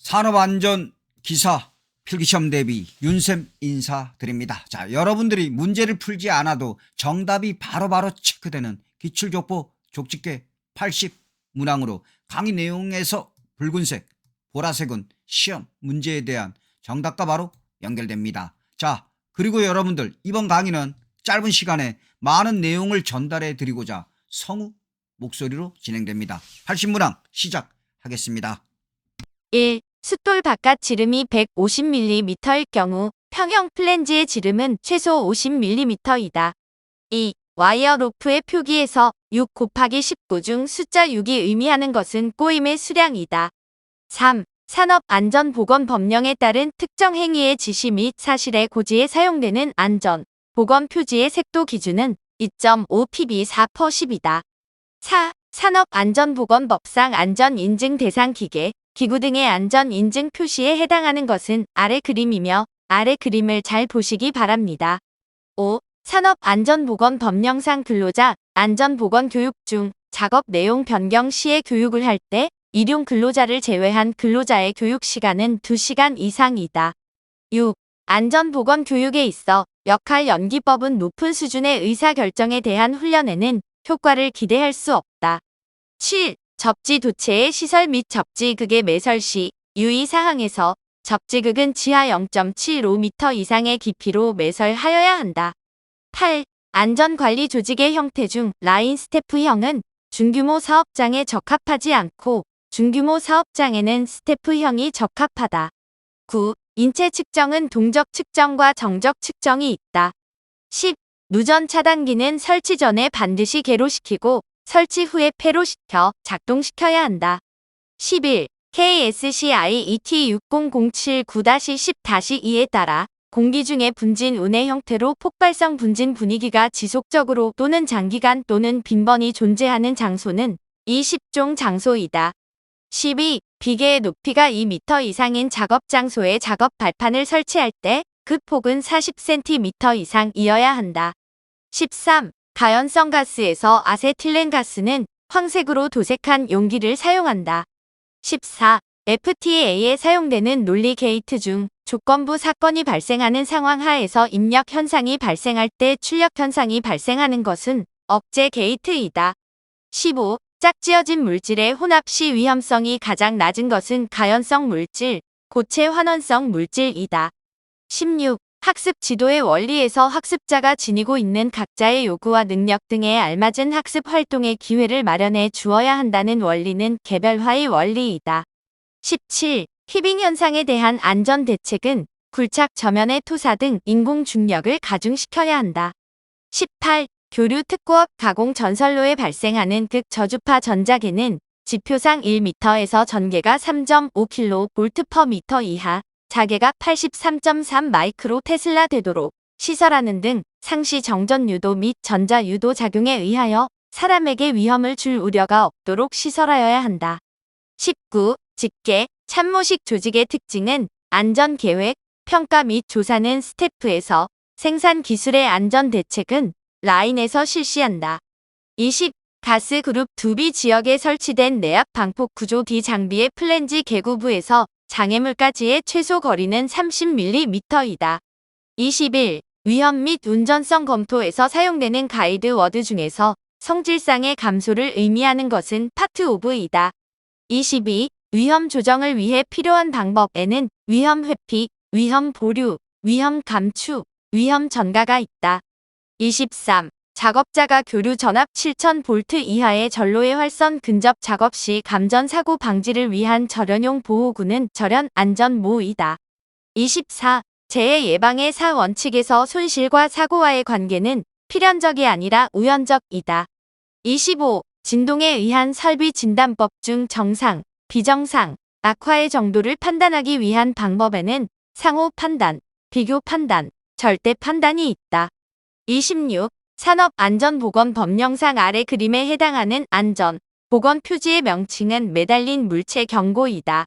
산업안전기사 필기시험 대비 윤쌤 인사드립니다. 자, 여러분들이 문제를 풀지 않아도 정답이 바로바로 체크되는 기출족보 족집게 80 문항으로 강의 내용에서 붉은색, 보라색은 시험 문제에 대한 정답과 바로 연결됩니다. 자, 그리고 여러분들 이번 강의는 짧은 시간에 많은 내용을 전달해 드리고자 성우 목소리로 진행됩니다. 80문항 시작하겠습니다. 1. 숫돌 바깥 지름이 150mm일 경우 평형 플랜지의 지름은 최소 50mm이다. 2. 와이어 로프의 표기에서 6 곱하기 19 중 숫자 6이 의미하는 것은 꼬임의 수량이다. 3. 산업안전보건법령에 따른 특정 행위의 지시 및 사실의 고지에 사용되는 안전, 보건 표지의 색도 기준은 2.5pb 4/10이다. 4. 산업안전보건법상 안전인증 대상 기계, 기구 등의 안전인증 표시에 해당하는 것은 아래 그림이며 아래 그림을 잘 보시기 바랍니다. 5. 산업안전보건법령상 근로자 안전보건교육 중 작업 내용 변경 시에 교육을 할 때 일용 근로자를 제외한 근로자의 교육시간은 2시간 이상이다. 6. 안전보건교육에 있어 역할 연기법은 높은 수준의 의사결정에 대한 훈련에는 효과를 기대할 수 없다. 7. 접지 도체의 시설 및 접지극의 매설 시 유의사항에서 접지극은 지하 0.75m 이상의 깊이로 매설하여야 한다. 8. 안전관리 조직의 형태 중 라인 스태프형은 중규모 사업장에 적합하지 않고 중규모 사업장에는 스태프형이 적합하다. 9. 인체 측정은 동적 측정과 정적 측정이 있다. 10. 누전 차단기는 설치 전에 반드시 개로시키고 설치 후에 폐로시켜 작동시켜야 한다. 11. KSCI ET60079-10-2에 따라 공기 중의 분진 운의 형태로 폭발성 분진 분위기가 지속적으로 또는 장기간 또는 빈번히 존재하는 장소는 이 10종 장소이다. 12. 비계의 높이가 2m 이상인 작업 장소에 작업 발판을 설치할 때 그 폭은 40cm 이상이어야 한다. 13. 가연성 가스에서 아세틸렌 가스는 황색으로 도색한 용기를 사용한다. 14. FTA에 사용되는 논리 게이트 중 조건부 사건이 발생하는 상황 하에서 입력 현상이 발생할 때 출력 현상이 발생하는 것은 억제 게이트이다. 15. 짝지어진 물질의 혼합 시 위험성이 가장 낮은 것은 가연성 물질, 고체 환원성 물질이다. 16. 학습 지도의 원리에서 학습자가 지니고 있는 각자의 요구와 능력 등에 알맞은 학습 활동의 기회를 마련해 주어야 한다는 원리는 개별화의 원리이다. 17. 휘빙 현상에 대한 안전 대책은 굴착 저면의 토사 등 인공 중력을 가중시켜야 한다. 18. 교류 특고업 가공 전선로에 발생하는 극저주파 전자계는 지표상 1m에서 전개가 3.5kV/m 이하, 자계가 83.3 마이크로 테슬라 되도록 시설하는 등 상시 정전 유도 및 전자 유도 작용에 의하여 사람에게 위험을 줄 우려가 없도록 시설하여야 한다. 19. 집계, 참모식 조직의 특징은 안전계획, 평가 및 조사는 스태프에서, 생산 기술의 안전 대책은 라인에서 실시한다. 20. 가스 그룹 2B 지역에 설치된 내압 방폭 구조 D 장비의 플랜지 개구부에서 장애물까지의 최소 거리는 30mm이다. 21. 위험 및 운전성 검토에서 사용되는 가이드 워드 중에서 성질상의 감소를 의미하는 것은 파트 오브이다. 22. 위험 조정을 위해 필요한 방법에는 위험 회피, 위험 보류, 위험 감축, 위험 전가가 있다. 23. 작업자가 교류 전압 7000V 이하의 전로의 활선 근접 작업 시 감전 사고 방지를 위한 절연용 보호구는 절연 안전모이다. 24. 재해 예방의 4원칙에서 손실과 사고와의 관계는 필연적이 아니라 우연적이다. 25. 진동에 의한 설비 진단법 중 정상, 비정상, 악화의 정도를 판단하기 위한 방법에는 상호 판단, 비교 판단, 절대 판단이 있다. 26. 산업안전보건법령상 아래 그림에 해당하는 안전, 보건 표지의 명칭은 매달린 물체 경고이다.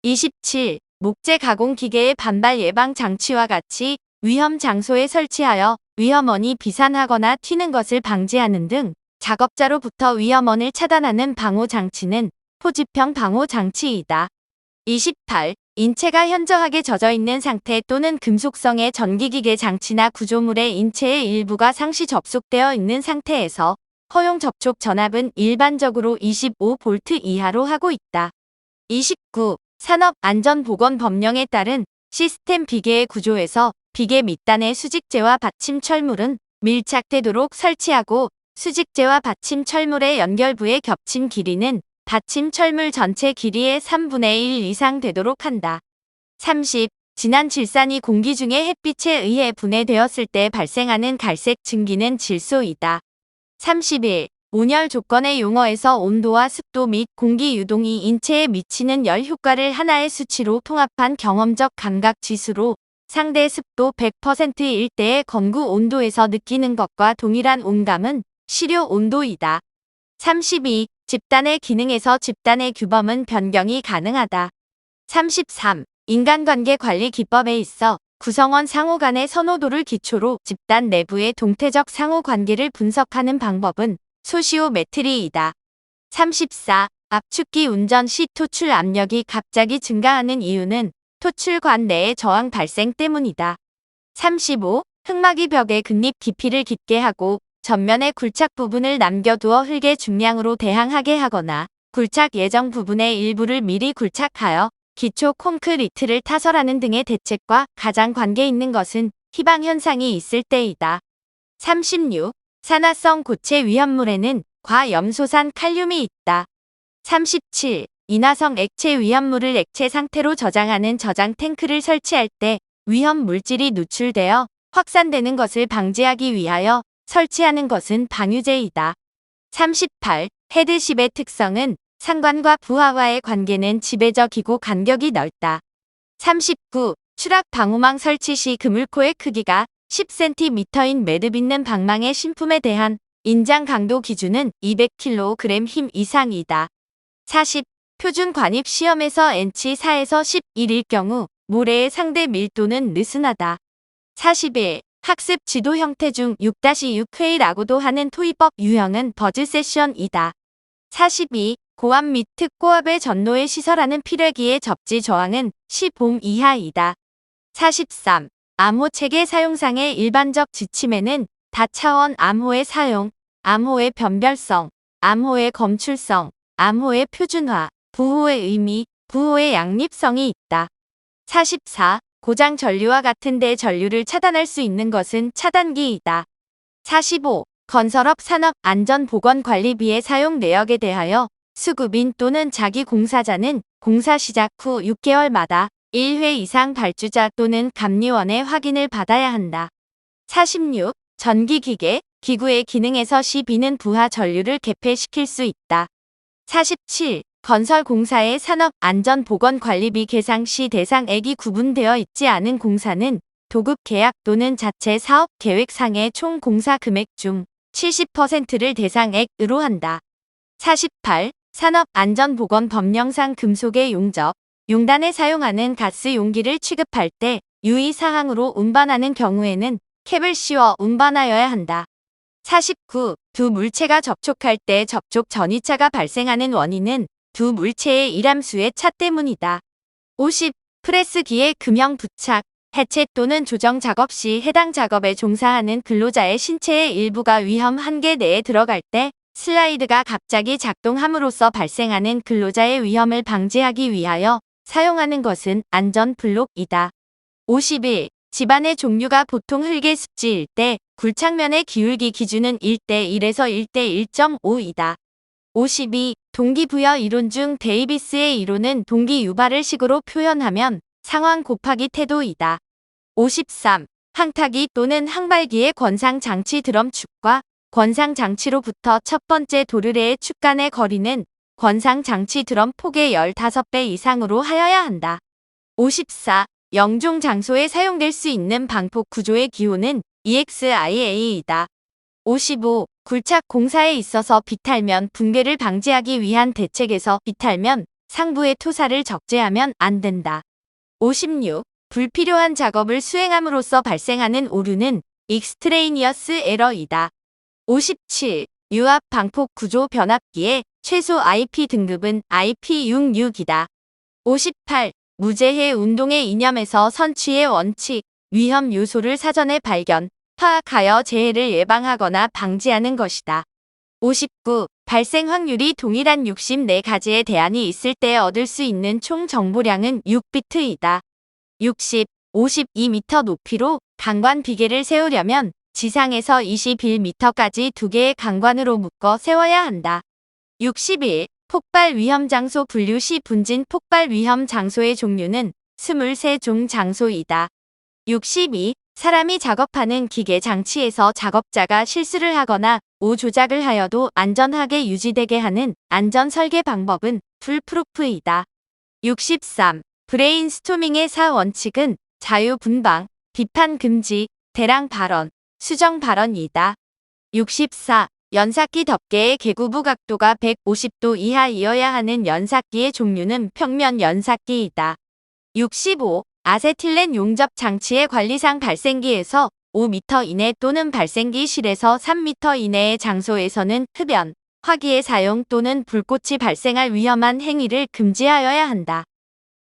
27. 목재 가공 기계의 반발 예방 장치와 같이 위험 장소에 설치하여 위험원이 비산하거나 튀는 것을 방지하는 등 작업자로부터 위험원을 차단하는 방호 장치는 포집형 방호 장치이다. 28. 인체가 현저하게 젖어 있는 상태 또는 금속성의 전기기계 장치나 구조물의 인체의 일부가 상시 접속되어 있는 상태에서 허용 접촉 전압은 일반적으로 25V 이하로 하고 있다. 29. 산업안전보건법령에 따른 시스템 비계의 구조에서 비계 밑단의 수직재와 받침 철물은 밀착되도록 설치하고 수직재와 받침 철물의 연결부의 겹친 길이는 받침 철물 전체 길이의 3분의 1 이상 되도록 한다. 30. 진한 질산이 공기 중에 햇빛에 의해 분해되었을 때 발생하는 갈색 증기는 질소이다. 31. 온열 조건의 용어에서 온도와 습도 및 공기 유동이 인체에 미치는 열 효과를 하나의 수치로 통합한 경험적 감각 지수로 상대 습도 100%일 때의 건구 온도에서 느끼는 것과 동일한 온감은 시료 온도이다. 32. 집단의 기능에서 집단의 규범은 변경이 가능하다. 33. 인간관계 관리 기법에 있어 구성원 상호 간의 선호도를 기초로 집단 내부의 동태적 상호관계를 분석하는 방법은 소시오메트리이다. 34. 압축기 운전 시 토출 압력이 갑자기 증가하는 이유는 토출관 내의 저항 발생 때문이다. 35. 흙막이 벽의 근립 깊이를 깊게 하고 전면의 굴착 부분을 남겨두어 흙의 중량으로 대항하게 하거나 굴착 예정 부분의 일부를 미리 굴착하여 기초 콘크리트를 타설하는 등의 대책과 가장 관계 있는 것은 희방 현상이 있을 때이다. 36. 산화성 고체 위험물에는 과염소산 칼륨이 있다. 37. 인화성 액체 위험물을 액체 상태로 저장하는 저장 탱크를 설치할 때 위험 물질이 누출되어 확산되는 것을 방지하기 위하여 설치하는 것은 방유제이다. 38. 헤드십의 특성은 상관과 부하와의 관계는 지배적이고 간격이 넓다. 39. 추락 방호망 설치 시 그물코의 크기가 10cm인 매듭 있는 방망의 신품에 대한 인장 강도 기준은 200kg 힘 이상이다. 40. 표준 관입 시험에서 N치 4에서 11일 경우 모래의 상대 밀도는 느슨하다. 41. 학습 지도 형태 중 6-6 회의라고도 하는 토의법 유형은 버즈 세션이다. 42. 고압 및 특고압의 전로에 시설하는 필회기의 접지 저항은 10옴 이하이다. 43. 암호 체계 사용상의 일반적 지침에는 다차원 암호의 사용, 암호의 변별성, 암호의 검출성, 암호의 표준화, 부호의 의미, 부호의 양립성이 있다. 44. 고장 전류와 같은 데 전류를 차단할 수 있는 것은 차단기이다. 45. 건설업 산업 안전보건관리비의 사용 내역에 대하여 수급인 또는 자기 공사자는 공사 시작 후 6개월마다 1회 이상 발주자 또는 감리원의 확인을 받아야 한다. 46. 전기기계, 기구의 기능에서 시비는 부하 전류를 개폐시킬 수 있다. 47. 건설공사의 산업안전보건관리비 계상 시 대상액이 구분되어 있지 않은 공사는 도급 계약 또는 자체 사업 계획상의 총 공사 금액 중 70%를 대상액으로 한다. 48. 산업안전보건법령상 금속의 용접, 용단에 사용하는 가스 용기를 취급할 때 유의사항으로 운반하는 경우에는 캡을 씌워 운반하여야 한다. 49. 두 물체가 접촉할 때 접촉 전이차가 발생하는 원인은 두 물체의 일함수의 차 때문이다. 50. 프레스기의 금형 부착, 해체 또는 조정 작업 시 해당 작업에 종사하는 근로자의 신체의 일부가 위험 한계 내에 들어갈 때 슬라이드가 갑자기 작동함으로써 발생하는 근로자의 위험을 방지하기 위하여 사용하는 것은 안전블록이다. 51. 집안의 종류가 보통 흙의 습지일 때 굴착면의 기울기 기준은 1:1에서 1:1.5이다. 52. 동기부여 이론 중 데이비스의 이론은 동기 유발을 식으로 표현하면 상황 곱하기 태도이다. 53. 항타기 또는 항발기의 권상장치 드럼축과 권상장치로부터 첫 번째 도르래의 축 간의 거리는 권상장치 드럼 폭의 15배 이상으로 하여야 한다. 54. 영종 장소에 사용될 수 있는 방폭 구조의 기호는 EXIA이다. 55. 굴착 공사에 있어서 비탈면 붕괴를 방지하기 위한 대책에서 비탈면 상부의 토사를 적재하면 안 된다. 56. 불필요한 작업을 수행함으로써 발생하는 오류는 익스트레이니어스 에러이다. 57. 유압 방폭 구조 변압기의 최소 IP 등급은 IP66이다. 58. 무재해 운동의 이념에서 선취의 원칙, 위험 요소를 사전에 발견, 파악하여 재해를 예방하거나 방지하는 것이다. 59. 발생 확률이 동일한 64가지의 대안이 있을 때 얻을 수 있는 총 정보량은 6비트이다. 60. 52m 높이로 강관 비계를 세우려면 지상에서 21m까지 2개의 강관으로 묶어 세워야 한다. 61. 폭발 위험 장소 분류 시 분진 폭발 위험 장소의 종류는 23종 장소이다. 62. 사람이 작업하는 기계 장치에서 작업자가 실수를 하거나 오조작을 하여도 안전하게 유지되게 하는 안전 설계 방법은 풀프루프이다. 63. 브레인스토밍의 4원칙은 자유분방, 비판 금지, 대랑 발언, 수정 발언이다. 64. 연삭기 덮개의 개구부 각도가 150도 이하이어야 하는 연삭기의 종류는 평면 연삭기이다. 65. 아세틸렌 용접 장치의 관리상 발생기에서 5m 이내 또는 발생기실에서 3m 이내의 장소에서는 흡연, 화기의 사용 또는 불꽃이 발생할 위험한 행위를 금지하여야 한다.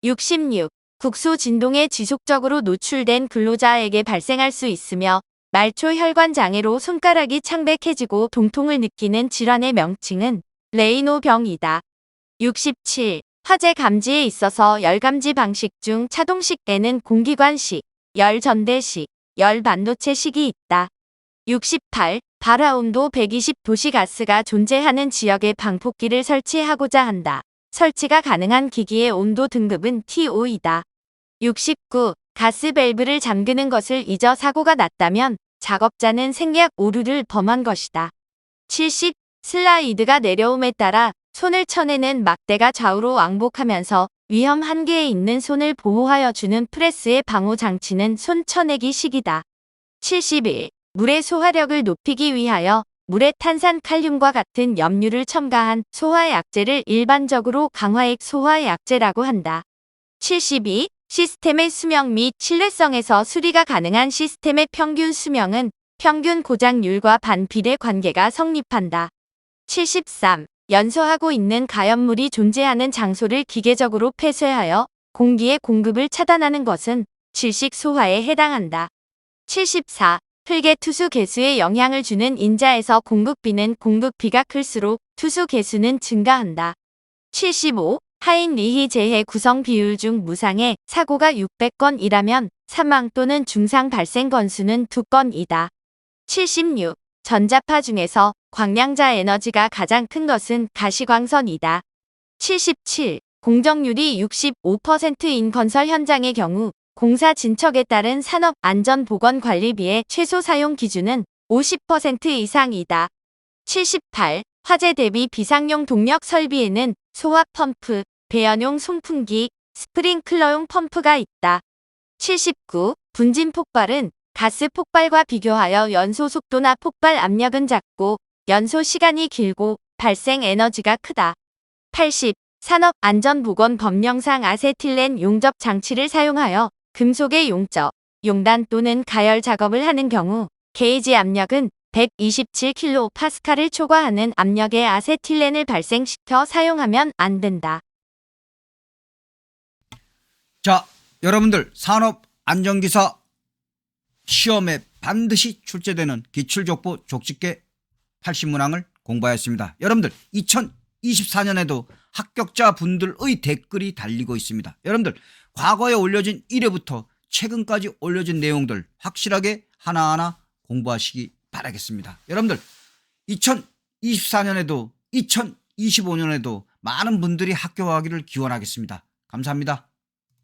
66. 국소 진동에 지속적으로 노출된 근로자에게 발생할 수 있으며 말초 혈관 장애로 손가락이 창백해지고 동통을 느끼는 질환의 명칭은 레이노병이다. 67. 화재 감지에 있어서 열 감지 방식 중 차동식에는 공기관식, 열 전대식, 열 반도체식이 있다. 68. 발화온도 120도씨가스가 존재하는 지역에 방폭기를 설치하고자 한다. 설치가 가능한 기기의 온도 등급은 T5이다. 69. 가스 밸브를 잠그는 것을 잊어 사고가 났다면 작업자는 생략 오류를 범한 것이다. 70. 슬라이드가 내려옴에 따라 손을 쳐내는 막대가 좌우로 왕복하면서 위험 한계에 있는 손을 보호하여 주는 프레스의 방호 장치는 손 쳐내기 식이다. 71. 물의 소화력을 높이기 위하여 물에 탄산 칼륨과 같은 염류를 첨가한 소화약제를 일반적으로 강화액 소화약제라고 한다. 72. 시스템의 수명 및 신뢰성에서 수리가 가능한 시스템의 평균 수명은 평균 고장률과 반비례 관계가 성립한다. 73. 연소하고 있는 가연물이 존재하는 장소를 기계적으로 폐쇄하여 공기의 공급을 차단하는 것은 질식 소화에 해당한다. 74. 흙의 투수 개수에 영향을 주는 인자에서 공급비는 공급비가 클수록 투수 개수는 증가한다. 75. 하인리히 재해 구성 비율 중 무상해 사고가 600건이라면 사망 또는 중상 발생 건수는 2건이다. 76. 전자파 중에서 광량자 에너지가 가장 큰 것은 가시광선이다. 77. 공정률이 65%인 건설 현장의 경우 공사 진척에 따른 산업안전보건관리비의 최소 사용 기준은 50% 이상이다. 78. 화재 대비 비상용 동력 설비에는 소화 펌프, 배연용 송풍기, 스프링클러용 펌프가 있다. 79. 분진 폭발은 가스 폭발과 비교하여 연소 속도나 폭발 압력은 작고 연소 시간이 길고 발생 에너지가 크다. 80. 산업안전보건법령상 아세틸렌 용접 장치를 사용하여 금속의 용접, 용단 또는 가열 작업을 하는 경우 게이지 압력은 127kPa를 초과하는 압력의 아세틸렌을 발생시켜 사용하면 안 된다. 자, 여러분들 산업안전기사 시험에 반드시 출제되는 기출족보 족집게 80문항을 공부하였습니다. 여러분들 2024년에도 합격자 분들의 댓글이 달리고 있습니다. 여러분들 과거에 올려진 1회부터 최근까지 올려진 내용들 확실하게 하나하나 공부하시기 바라겠습니다. 여러분들 2024년에도 2025년에도 많은 분들이 합격하기를 기원하겠습니다. 감사합니다.